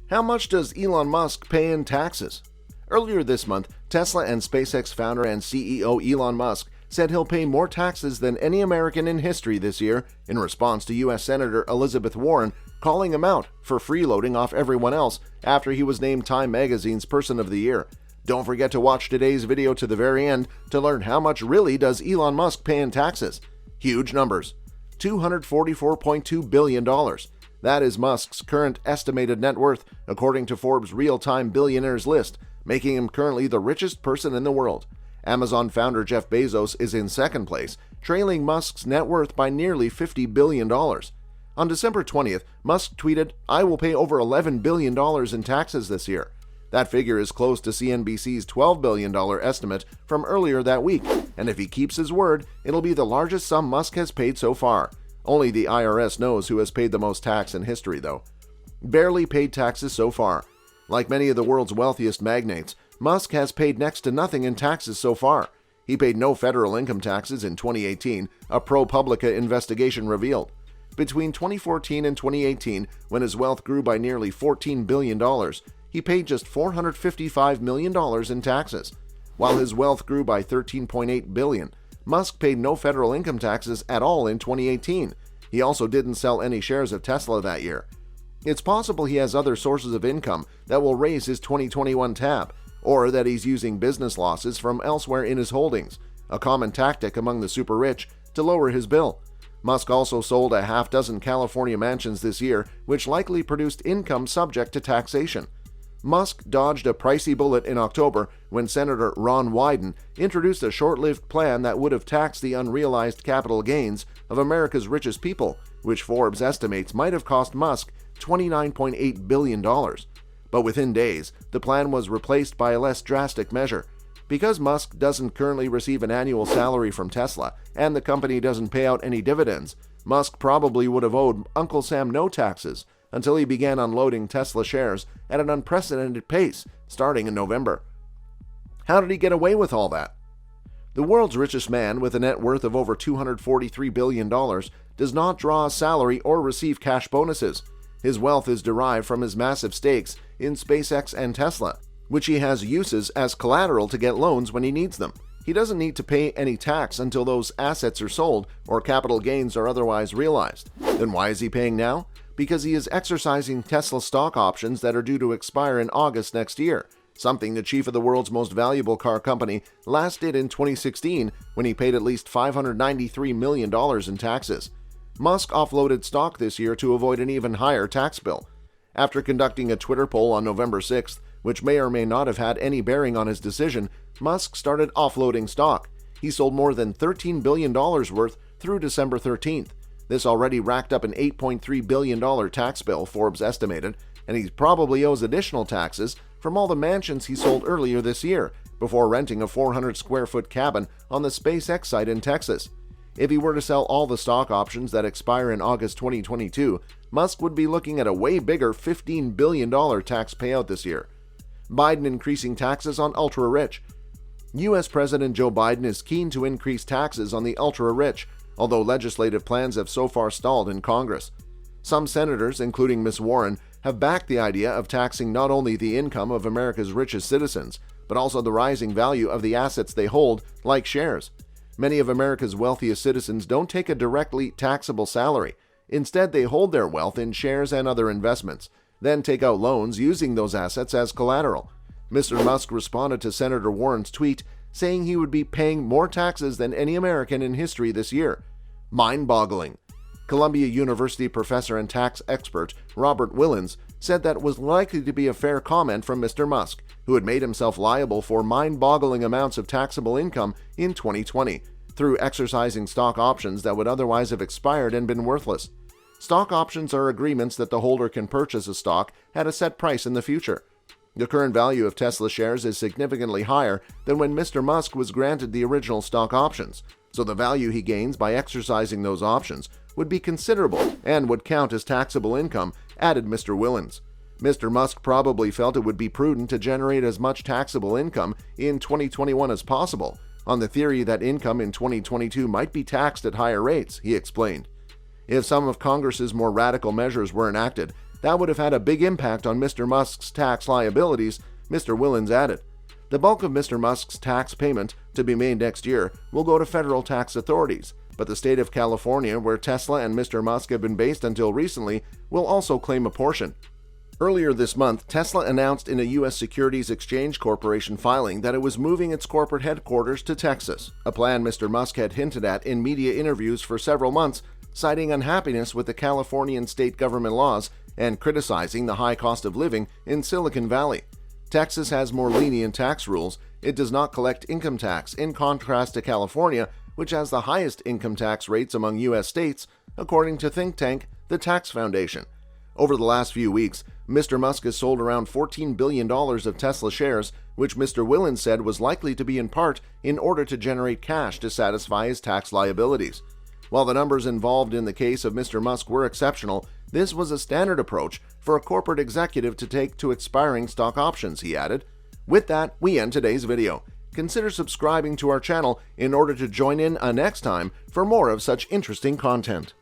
How much does Elon Musk pay in taxes? Earlier this month, Tesla and SpaceX founder and CEO Elon Musk said he'll pay more taxes than any American in history this year in response to U.S. Senator Elizabeth Warren calling him out for freeloading off everyone else after he was named Time Magazine's Person of the Year. Don't forget to watch today's video to the very end to learn how much really does Elon Musk pay in taxes. Huge numbers. $244.2 billion. That is Musk's current estimated net worth, according to Forbes' real-time billionaires list, making him currently the richest person in the world. Amazon founder Jeff Bezos is in second place, trailing Musk's net worth by nearly $50 billion. On December 20th, Musk tweeted, "I will pay over $11 billion in taxes this year." That figure is close to CNBC's $12 billion estimate from earlier that week, and if he keeps his word, it'll be the largest sum Musk has paid so far. Only the IRS knows who has paid the most tax in history, though. Barely paid taxes so far. Like many of the world's wealthiest magnates, Musk has paid next to nothing in taxes so far. He paid no federal income taxes in 2018, a ProPublica investigation revealed. Between 2014 and 2018, when his wealth grew by nearly $14 billion, he paid just $455 million in taxes. While his wealth grew by $13.8 billion, Musk paid no federal income taxes at all in 2018. He also didn't sell any shares of Tesla that year. It's possible he has other sources of income that will raise his 2021 tab, or that he's using business losses from elsewhere in his holdings, a common tactic among the super rich to lower his bill. Musk also sold a half-dozen California mansions this year, which likely produced income subject to taxation. Musk dodged a pricey bullet in October when Senator Ron Wyden introduced a short-lived plan that would have taxed the unrealized capital gains of America's richest people, which Forbes estimates might have cost Musk $29.8 billion. But within days, the plan was replaced by a less drastic measure. Because Musk doesn't currently receive an annual salary from Tesla, and the company doesn't pay out any dividends, Musk probably would have owed Uncle Sam no taxes until he began unloading Tesla shares at an unprecedented pace starting in November. How did he get away with all that? The world's richest man, with a net worth of over $243 billion, does not draw a salary or receive cash bonuses. His wealth is derived from his massive stakes in SpaceX and Tesla, which he has uses as collateral to get loans when he needs them. He doesn't need to pay any tax until those assets are sold or capital gains are otherwise realized. Then why is he paying now? Because he is exercising Tesla stock options that are due to expire in August next year, something the chief of the world's most valuable car company last did in 2016 when he paid at least $593 million in taxes. Musk offloaded stock this year to avoid an even higher tax bill. After conducting a Twitter poll on November 6th, which may or may not have had any bearing on his decision, Musk started offloading stock. He sold more than $13 billion worth through December 13th. This already racked up an $8.3 billion tax bill, Forbes estimated, and he probably owes additional taxes from all the mansions he sold earlier this year before renting a 400-square-foot cabin on the SpaceX site in Texas. If he were to sell all the stock options that expire in August 2022, Musk would be looking at a way bigger $15 billion tax payout this year. Biden increasing taxes on ultra-rich. U.S. President Joe Biden is keen to increase taxes on the ultra-rich, although legislative plans have so far stalled in Congress. Some senators, including Ms. Warren, have backed the idea of taxing not only the income of America's richest citizens, but also the rising value of the assets they hold, like shares. Many of America's wealthiest citizens don't take a directly taxable salary. Instead, they hold their wealth in shares and other investments, then take out loans using those assets as collateral. Mr. Musk responded to Senator Warren's tweet, saying he would be paying more taxes than any American in history this year. Mind-boggling. Columbia University professor and tax expert Robert Willens said that was likely to be a fair comment from Mr. Musk, who had made himself liable for mind-boggling amounts of taxable income in 2020 through exercising stock options that would otherwise have expired and been worthless. Stock options are agreements that the holder can purchase a stock at a set price in the future. The current value of Tesla shares is significantly higher than when Mr. Musk was granted the original stock options, so the value he gains by exercising those options would be considerable and would count as taxable income, added Mr. Willens. Mr. Musk probably felt it would be prudent to generate as much taxable income in 2021 as possible, on the theory that income in 2022 might be taxed at higher rates, he explained. If some of Congress's more radical measures were enacted, That would have had a big impact on Mr. Musk's tax liabilities, Mr. Willens added. The bulk of Mr. Musk's tax payment, to be made next year, will go to federal tax authorities, but the state of California, where Tesla and Mr. Musk have been based until recently, will also claim a portion. Earlier this month, Tesla announced in a U.S. Securities Exchange Corporation filing that it was moving its corporate headquarters to Texas, a plan Mr. Musk had hinted at in media interviews for several months, citing unhappiness with the Californian state government laws and criticizing the high cost of living in Silicon Valley. Texas has more lenient tax rules. It does not collect income tax, in contrast to California, which has the highest income tax rates among U.S. states, according to think tank the Tax Foundation. Over the last few weeks, Mr. Musk has sold around $14 billion of Tesla shares, which Mr. Willens said was likely to be in part in order to generate cash to satisfy his tax liabilities. While the numbers involved in the case of Mr. Musk were exceptional, this was a standard approach for a corporate executive to take to expiring stock options, he added. With that, we end today's video. Consider subscribing to our channel in order to join in next time for more of such interesting content.